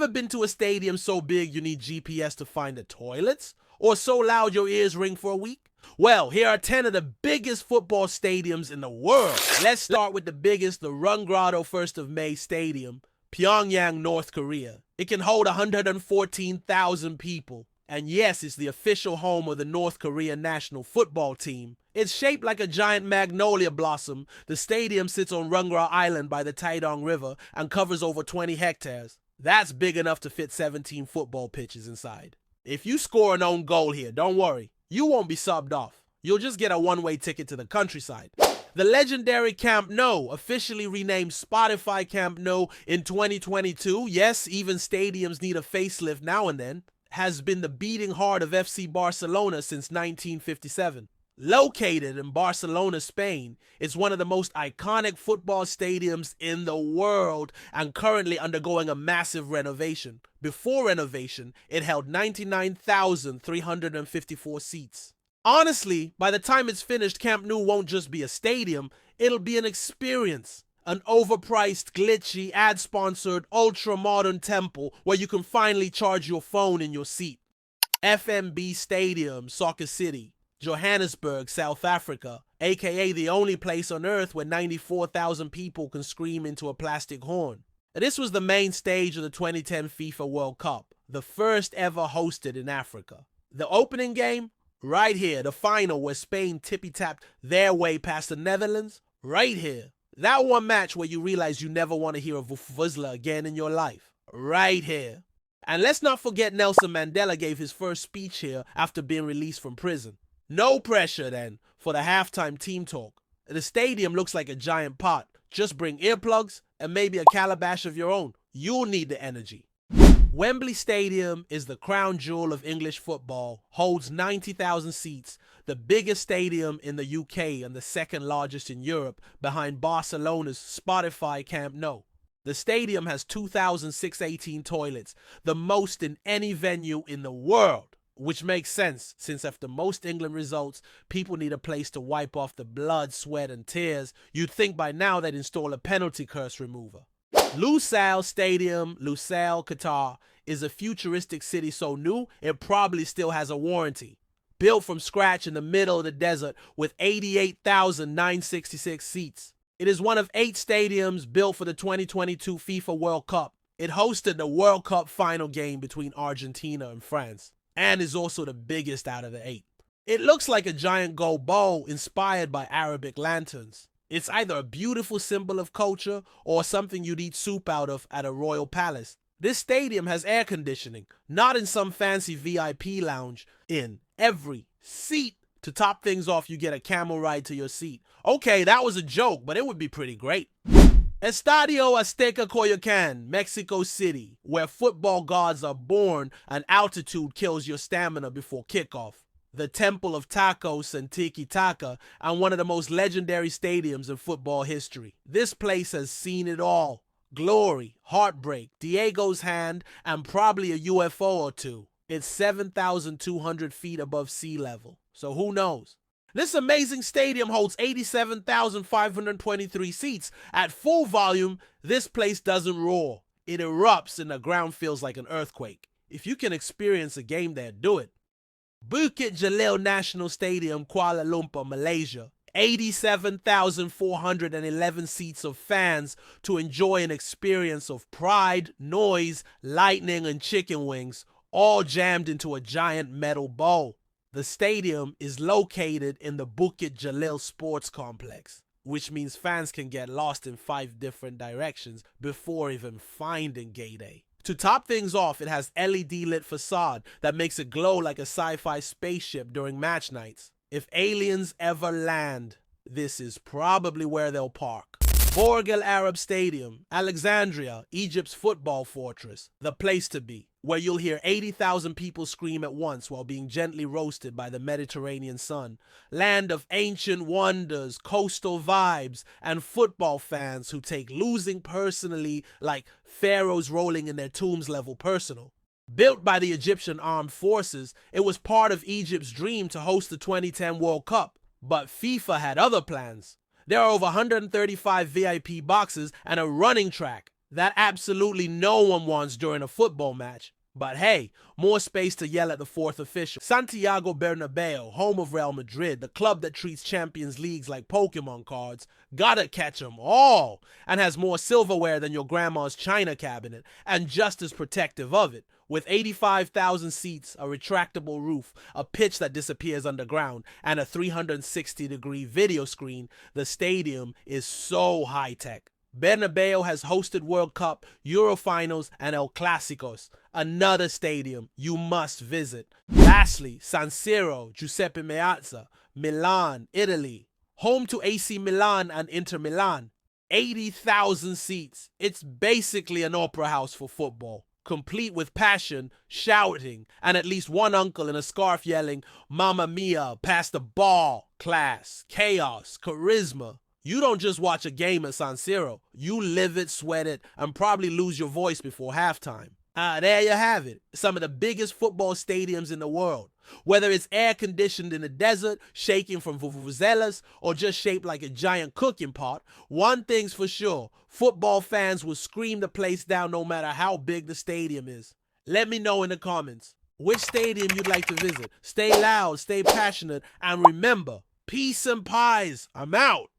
Ever been to a stadium so big you need GPS to find the toilets? Or so loud your ears ring for a week? Well, here are 10 of the biggest football stadiums in the world. Let's start with the biggest, the Runggrado 1st of May Stadium, Pyongyang, North Korea. It can hold 114,000 people. And yes, it's the official home of the North Korean national football team. It's shaped like a giant magnolia blossom. The stadium sits on Rungra Island by the Taedong River and covers over 20 hectares. That's big enough to fit 17 football pitches inside. If you score an own goal here, don't worry. You won't be subbed off. You'll just get a one-way ticket to the countryside. The legendary Camp Nou, officially renamed Spotify Camp Nou in 2022, yes, even stadiums need a facelift now and then, has been the beating heart of FC Barcelona since 1957. Located in Barcelona, Spain, it's one of the most iconic football stadiums in the world and currently undergoing a massive renovation. Before renovation, it held 99,354 seats. Honestly, by the time it's finished, Camp Nou won't just be a stadium, it'll be an experience. An overpriced, glitchy, ad-sponsored, ultra-modern temple where you can finally charge your phone in your seat. FNB Stadium, Soccer City, Johannesburg, South Africa, aka the only place on earth where 94,000 people can scream into a plastic horn. This was the main stage of the 2010 FIFA World Cup, the first ever hosted in Africa. The opening game? Right here. The final where Spain tippy-tapped their way past the Netherlands? Right here. That one match where you realize you never want to hear a Vuvuzela again in your life. Right here. And let's not forget Nelson Mandela gave his first speech here after being released from prison. No pressure then for the halftime team talk. The stadium looks like a giant pot. Just bring earplugs and maybe a calabash of your own. You'll need the energy. Wembley Stadium is the crown jewel of English football, holds 90,000 seats, the biggest stadium in the UK and the second largest in Europe behind Barcelona's Spotify Camp Nou. The stadium has 2,618 toilets, the most in any venue in the world, which makes sense since after most England results, people need a place to wipe off the blood, sweat and tears. You'd think by now they'd install a penalty curse remover. Lusail Stadium, Lusail, Qatar, is a futuristic city so new it probably still has a warranty. Built from scratch in the middle of the desert with 88,966 seats. It is one of 8 stadiums built for the 2022 FIFA World Cup. It hosted the World Cup final game between Argentina and France, and is also the biggest out of the 8. It looks like a giant gold bowl inspired by Arabic lanterns. It's either a beautiful symbol of culture or something you'd eat soup out of at a royal palace. This stadium has air conditioning, not in some fancy VIP lounge. In every seat. To top things off, you get a camel ride to your seat. Okay, that was a joke, but it would be pretty great. Estadio Azteca Coyoacan, Mexico City, where football gods are born and altitude kills your stamina before kickoff. The temple of tacos and tiki-taka, and one of the most legendary stadiums in football history. This place has seen it all. Glory, heartbreak, Diego's hand, and probably a UFO or two. It's 7,200 feet above sea level, so who knows? This amazing stadium holds 87,523 seats. At full volume, this place doesn't roar. It erupts and the ground feels like an earthquake. If you can experience a game there, do it. Bukit Jalil National Stadium, Kuala Lumpur, Malaysia. 87,411 seats of fans to enjoy an experience of pride, noise, lightning, and chicken wings, all jammed into a giant metal bowl. The stadium is located in the Bukit Jalil Sports Complex, which means fans can get lost in 5 different directions before even finding Gate A. To top things off, it has LED lit facade that makes it glow like a sci-fi spaceship during match nights. If aliens ever land, this is probably where they'll park. Borg El Arab Stadium, Alexandria, Egypt's football fortress, the place to be, where you'll hear 80,000 people scream at once while being gently roasted by the Mediterranean sun. Land of ancient wonders, coastal vibes, and football fans who take losing personally like pharaohs rolling in their tombs level personal. Built by the Egyptian armed forces, it was part of Egypt's dream to host the 2010 World Cup, but FIFA had other plans. There are over 135 VIP boxes and a running track. that absolutely no one wants during a football match. But hey, more space to yell at the fourth official. Santiago Bernabeu, home of Real Madrid, the club that treats Champions Leagues like Pokemon cards, gotta catch 'em all, and has more silverware than your grandma's china cabinet, and just as protective of it. With 85,000 seats, a retractable roof, a pitch that disappears underground, and a 360-degree video screen, the stadium is so high-tech. Bernabeu has hosted World Cup, Euro Finals, and El Clásicos, another stadium you must visit. Lastly, San Siro, Giuseppe Meazza, Milan, Italy. Home to AC Milan and Inter Milan. 80,000 seats. It's basically an opera house for football, complete with passion, shouting, and at least one uncle in a scarf yelling, "Mamma mia, pass the ball," class, chaos, charisma. You don't just watch a game at San Siro, you live it, sweat it, and probably lose your voice before halftime. There you have it, some of the biggest football stadiums in the world. Whether it's air-conditioned in the desert, shaking from vuvuzelas, or just shaped like a giant cooking pot, one thing's for sure, football fans will scream the place down no matter how big the stadium is. Let me know in the comments which stadium you'd like to visit. Stay loud, stay passionate, and remember, peace and pies. I'm out.